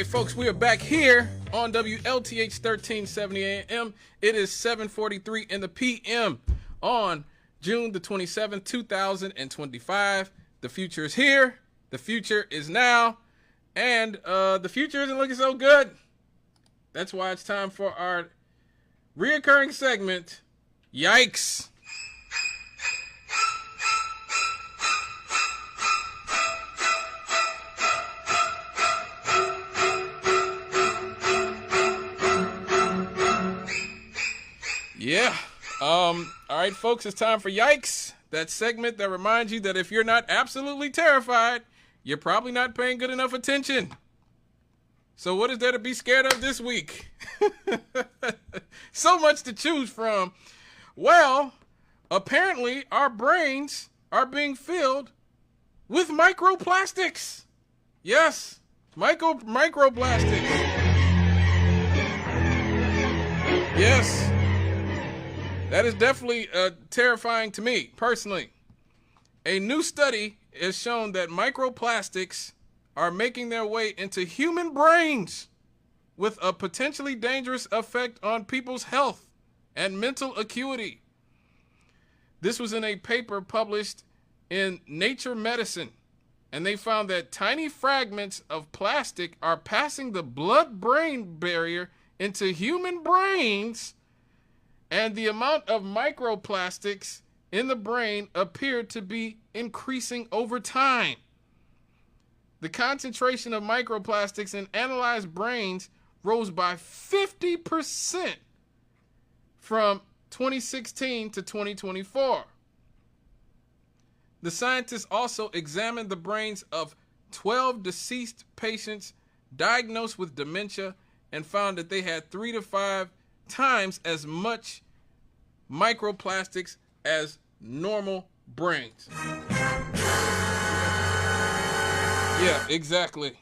right, folks, we are back here on WLTH 1370 AM. It is 7:43 in the PM on June the 27th, 2025. The future is here. The future is now. And the future isn't looking so good. That's why it's time for our reoccurring segment, Yikes. Yeah. All right, folks, it's time for Yikes. That segment that reminds you that if you're not absolutely terrified, you're probably not paying good enough attention. So what is there to be scared of this week? So much to choose from. Well, apparently our brains are being filled with microplastics. Yes, microplastics. Yes. That is definitely terrifying to me, personally. A new study has shown that microplastics are making their way into human brains with a potentially dangerous effect on people's health and mental acuity. This was in a paper published in Nature Medicine, and they found that tiny fragments of plastic are passing the blood-brain barrier into human brains, and the amount of microplastics in the brain appeared to be increasing over time. The concentration of microplastics in analyzed brains rose by 50% from 2016 to 2024. The scientists also examined the brains of 12 deceased patients diagnosed with dementia and found that they had 3 to 5 times as much microplastics as normal brains. Yeah, exactly.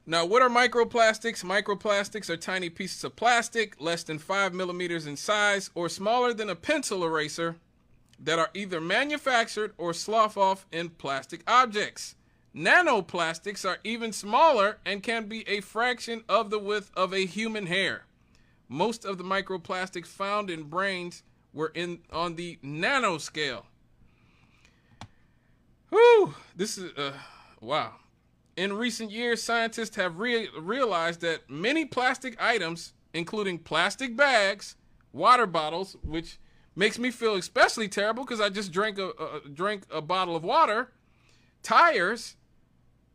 Now, what are microplastics? Microplastics are tiny pieces of plastic less than 5 millimeters in size or smaller than a pencil eraser that are either manufactured or slough off in plastic objects. Nanoplastics are even smaller and can be a fraction of the width of a human hair. Most of the microplastics found in brains were on the nanoscale. Whew, this is, wow. In recent years, scientists have realized that many plastic items, including plastic bags, water bottles, which makes me feel especially terrible because I just drank a bottle of water, tires,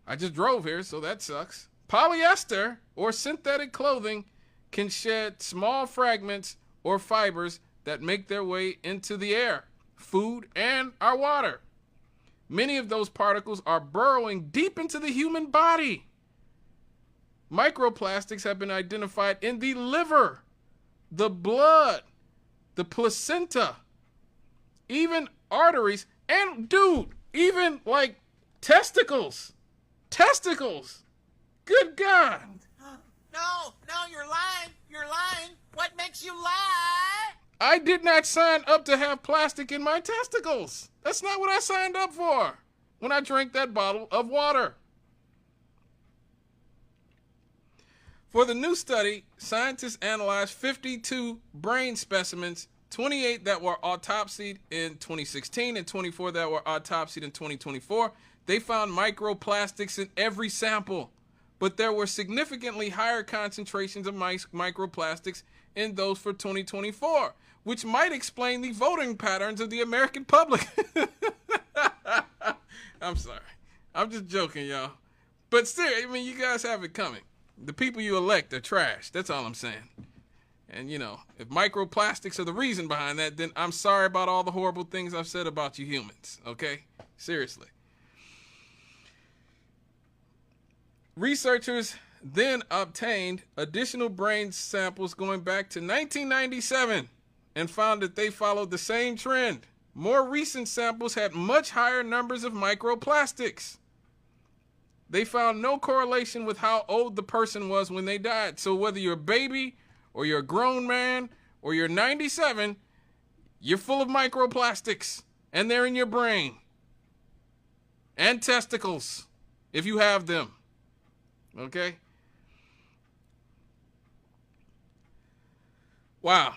I just drove here, so that sucks, polyester or synthetic clothing can shed small fragments or fibers that make their way into the air, food, and our water. Many of those particles are burrowing deep into the human body. Microplastics have been identified in the liver, the blood, the placenta, even arteries, and dude, even like testicles. Testicles. Good God. No, you're lying. You're lying. What makes you lie? I did not sign up to have plastic in my testicles. That's not what I signed up for when I drank that bottle of water. For the new study, scientists analyzed 52 brain specimens, 28 that were autopsied in 2016 and 24 that were autopsied in 2024. They found microplastics in every sample, but there were significantly higher concentrations of microplastics in those for 2024, which might explain the voting patterns of the American public. I'm sorry. I'm just joking, y'all. But still, I mean, you guys have it coming. The people you elect are trash. That's all I'm saying. And, you know, if microplastics are the reason behind that, then I'm sorry about all the horrible things I've said about you humans, okay? Seriously. Researchers then obtained additional brain samples going back to 1997 and found that they followed the same trend. More recent samples had much higher numbers of microplastics. They found no correlation with how old the person was when they died. So whether you're a baby or you're a grown man or you're 97, you're full of microplastics and they're in your brain and testicles if you have them. Okay. Wow.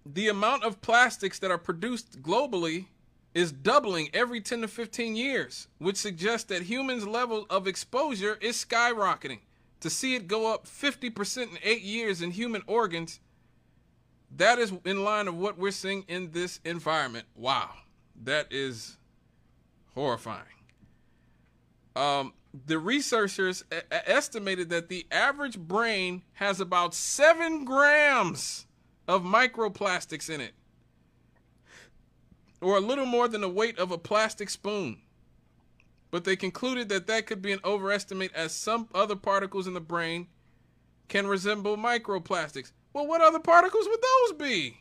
The amount of plastics that are produced globally is doubling every 10 to 15 years, which suggests that humans' level of exposure is skyrocketing. To see it go up 50% in 8 years in human organs, that is in line of what we're seeing in this environment. Wow. That is horrifying. The researchers estimated that the average brain has about 7 grams of microplastics in it, or a little more than the weight of a plastic spoon. But they concluded that that could be an overestimate, as some other particles in the brain can resemble microplastics. Well, what other particles would those be?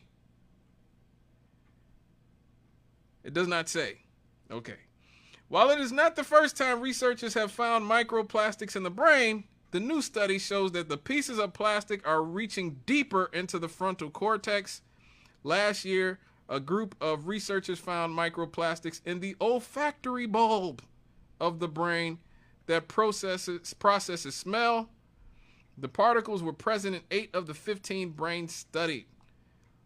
It does not say. Okay. While it is not the first time researchers have found microplastics in the brain, the new study shows that the pieces of plastic are reaching deeper into the frontal cortex. Last year, a group of researchers found microplastics in the olfactory bulb of the brain that processes smell. The particles were present in 8 of the 15 brains studied.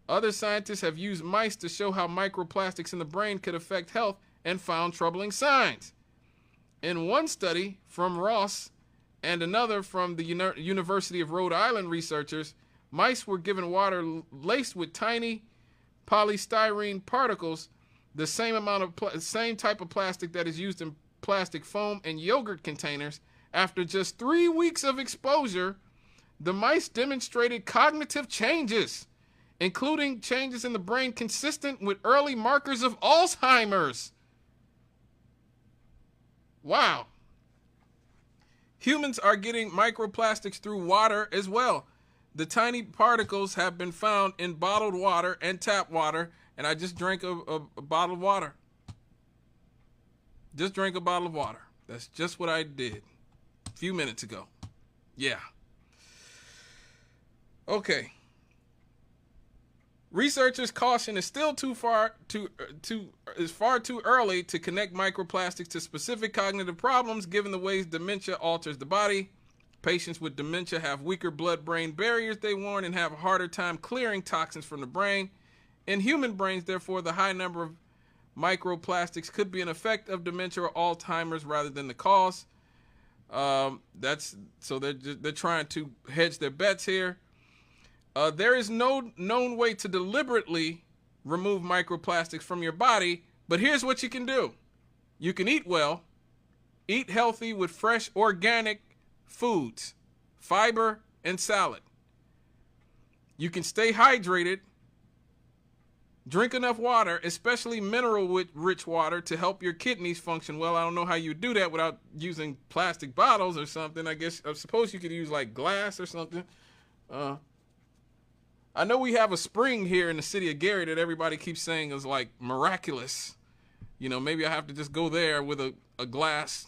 Other scientists have used mice to show how microplastics in the brain could affect health and found troubling signs. In one study from Ross and another from the University of Rhode Island researchers, mice were given water laced with tiny polystyrene particles, the same type of plastic that is used in plastic foam and yogurt containers. After just 3 weeks of exposure, the mice demonstrated cognitive changes, including changes in the brain consistent with early markers of Alzheimer's. Wow. Humans are getting microplastics through water as well. The tiny particles have been found in bottled water and tap water, and I just drank a bottle of water. Just drank a bottle of water. That's just what I did a few minutes ago. Yeah. Okay. Researchers caution it's still far too early to connect microplastics to specific cognitive problems, given the ways dementia alters the body. Patients with dementia have weaker blood-brain barriers, they warn, and have a harder time clearing toxins from the brain. In human brains, therefore, the high number of microplastics could be an effect of dementia or Alzheimer's rather than the cause. So they're trying to hedge their bets here. There is no known way to deliberately remove microplastics from your body, but here's what you can do. You can eat well, eat healthy with fresh organic foods, fiber, and salad. You can stay hydrated, drink enough water, especially mineral-rich water, to help your kidneys function well. I don't know how you do that without using plastic bottles or something. I suppose you could use like glass or something. I know we have a spring here in the city of Gary that everybody keeps saying is like miraculous. You know, maybe I have to just go there with a glass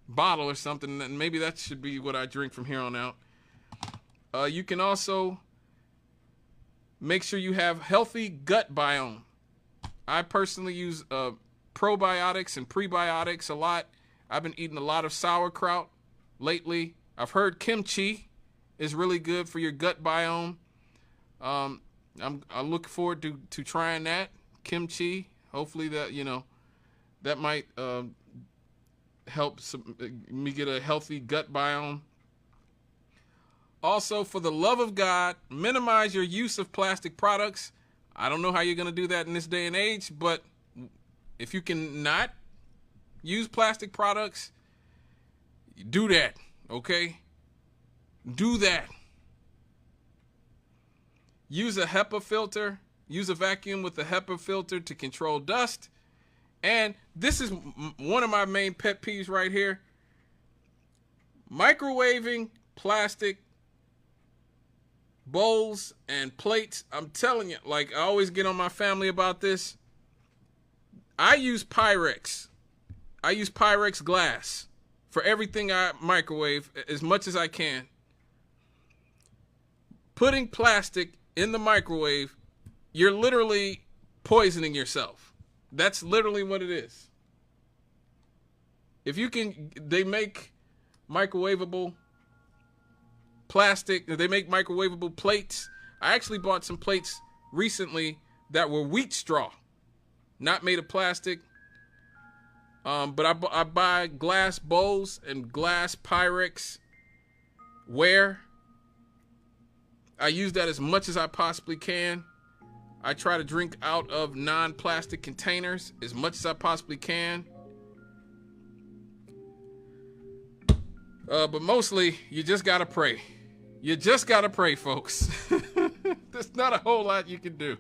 bottle or something, and maybe that should be what I drink from here on out. You can also make sure you have healthy gut biome. I personally use probiotics and prebiotics a lot. I've been eating a lot of sauerkraut lately. I've heard kimchi is really good for your gut biome. I look forward to trying that kimchi. Hopefully that might help me get a healthy gut biome. Also, for the love of God, minimize your use of plastic products. I don't know how you're going to do that in this day and age, but if you can not use plastic products, do that, okay? Do that. Use a HEPA filter. Use a vacuum with a HEPA filter to control dust. And this is one of my main pet peeves right here. Microwaving plastic bowls and plates. I'm telling you, like, I always get on my family about this. I use Pyrex. I use Pyrex glass for everything I microwave as much as I can. Putting plastic in the microwave, you're literally poisoning yourself. That's literally what it is. If you can, they make microwavable plastic. They make microwavable plates. I actually bought some plates recently that were wheat straw, not made of plastic. But I buy glass bowls and glass Pyrex ware. I use that as much as I possibly can. I try to drink out of non-plastic containers as much as I possibly can. But mostly, you just gotta pray. You just gotta pray, folks. There's not a whole lot you can do.